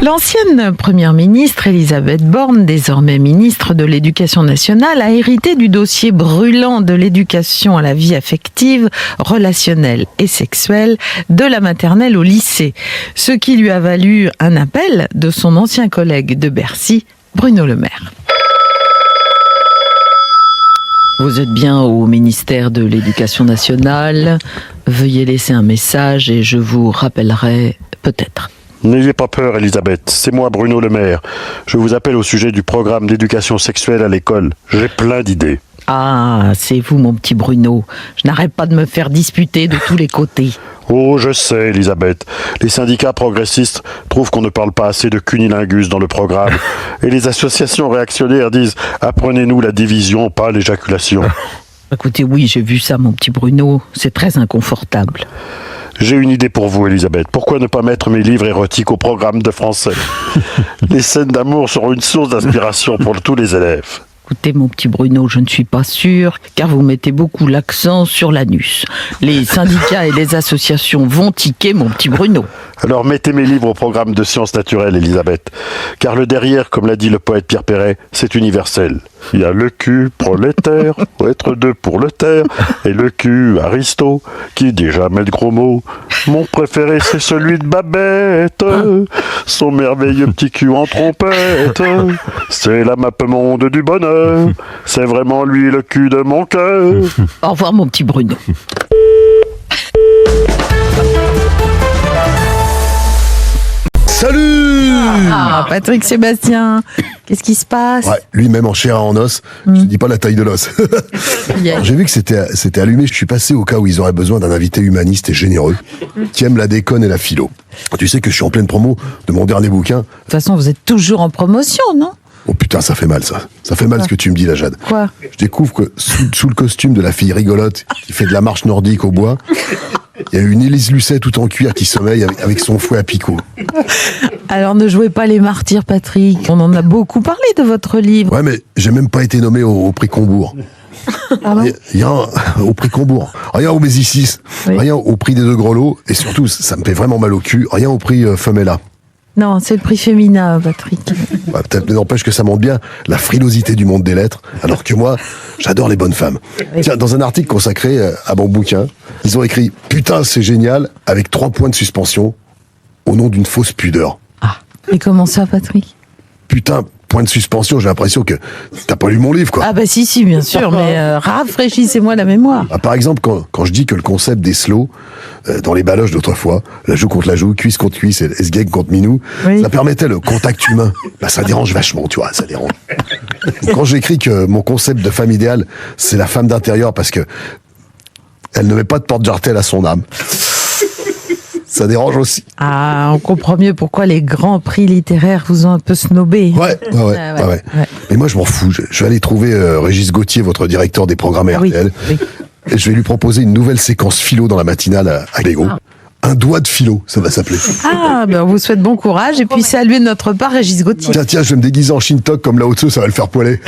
L'ancienne première ministre Elisabeth Borne, désormais ministre de l'Éducation nationale, a hérité du dossier brûlant de l'éducation à la vie affective, relationnelle et sexuelle de la maternelle au lycée. Ce qui lui a valu un appel de son ancien collègue de Bercy, Bruno Le Maire. Vous êtes bien au ministère de l'Éducation nationale. Veuillez laisser un message et je vous rappellerai peut-être. N'ayez pas peur, Elisabeth. C'est moi, Bruno Le Maire. Je vous appelle au sujet du programme d'éducation sexuelle à l'école. J'ai plein d'idées. Ah, c'est vous, mon petit Bruno. Je n'arrête pas de me faire disputer de tous les côtés. Oh, je sais, Elisabeth. Les syndicats progressistes trouvent qu'on ne parle pas assez de cunilingus dans le programme. Et les associations réactionnaires disent « Apprenez-nous la division, pas l'éjaculation ». Écoutez, oui, j'ai vu ça, mon petit Bruno. C'est très inconfortable. J'ai une idée pour vous, Elisabeth. Pourquoi ne pas mettre mes livres érotiques au programme de français? Les scènes d'amour seront une source d'inspiration pour tous les élèves. Écoutez, mon petit Bruno, je ne suis pas sûre, car vous mettez beaucoup l'accent sur l'anus. Les syndicats et les associations vont tiquer, mon petit Bruno. Alors mettez mes livres au programme de sciences naturelles, Elisabeth. Car le derrière, comme l'a dit le poète Pierre Perret, c'est universel. Il y a le cul prolétaire, faut être deux pour le taire, et le cul Aristo, qui dit jamais de gros mots. Mon préféré, c'est celui de Babette, son merveilleux petit cul en trompette. C'est la map monde du bonheur, c'est vraiment lui le cul de mon cœur. Au revoir, mon petit Bruno. Salut! Ah, Patrick Sébastien, qu'est-ce qui se passe? Ouais, lui-même en chair et en os. Je te dis pas la taille de l'os. Yeah. J'ai vu que c'était allumé. Je suis passé au cas où ils auraient besoin d'un invité humaniste et généreux qui aime la déconne et la philo. Tu sais que je suis en pleine promo de mon dernier bouquin. De toute façon, vous êtes toujours en promotion, non? Oh putain, ça fait mal ça. Ça fait mal ce que tu me dis là, Jade. Quoi? Je découvre que sous le costume de la fille rigolote qui fait de la marche nordique au bois, il y a une Élise Lucet tout en cuir qui sommeille avec son fouet à picot. Alors ne jouez pas les martyrs, Patrick. On en a beaucoup parlé de votre livre. Ouais, mais j'ai même pas été nommé au prix Combourg. Rien au prix Combourg, rien au Médicis, Oui. rien au prix des deux grelots, et surtout, ça me fait vraiment mal au cul, rien au prix Femella. Non, c'est le prix Féminin, Patrick. Bah, peut-être n'empêche que ça montre bien la frilosité du monde des lettres, alors que moi, j'adore les bonnes femmes. Oui. Tiens, dans un article consacré à mon bouquin, ils ont écrit « Putain, c'est génial !» avec 3 points de suspension, au nom d'une fausse pudeur. Ah, et comment ça, Patrick? Putain, point de suspension, j'ai l'impression que t'as pas lu mon livre, quoi. Ah bah si, bien sûr, mais rafraîchissez-moi la mémoire. Ah, par exemple, quand je dis que le concept des slows, dans les baloches d'autrefois, la joue contre la joue, cuisse contre cuisse et S-gang contre minou, Oui. ça permettait le contact humain. Bah, ça dérange vachement, tu vois, ça dérange. Quand j'écris que mon concept de femme idéale, c'est la femme d'intérieur parce que elle ne met pas de porte-jartel à son âme. Ça dérange aussi. Ah, on comprend mieux pourquoi les grands prix littéraires vous ont un peu snobé. Ouais. Mais moi, je m'en fous. Je vais aller trouver Régis Gauthier, votre directeur des programmes Oui, RTL. oui. Et je vais lui proposer une nouvelle séquence philo dans la matinale à Légo. Un doigt de philo, ça va s'appeler. Ah, ben on vous souhaite bon courage et puis saluez de notre part Régis Gauthier. Tiens, je vais me déguiser en Shintok comme Lao Tzu, ça va le faire poiler.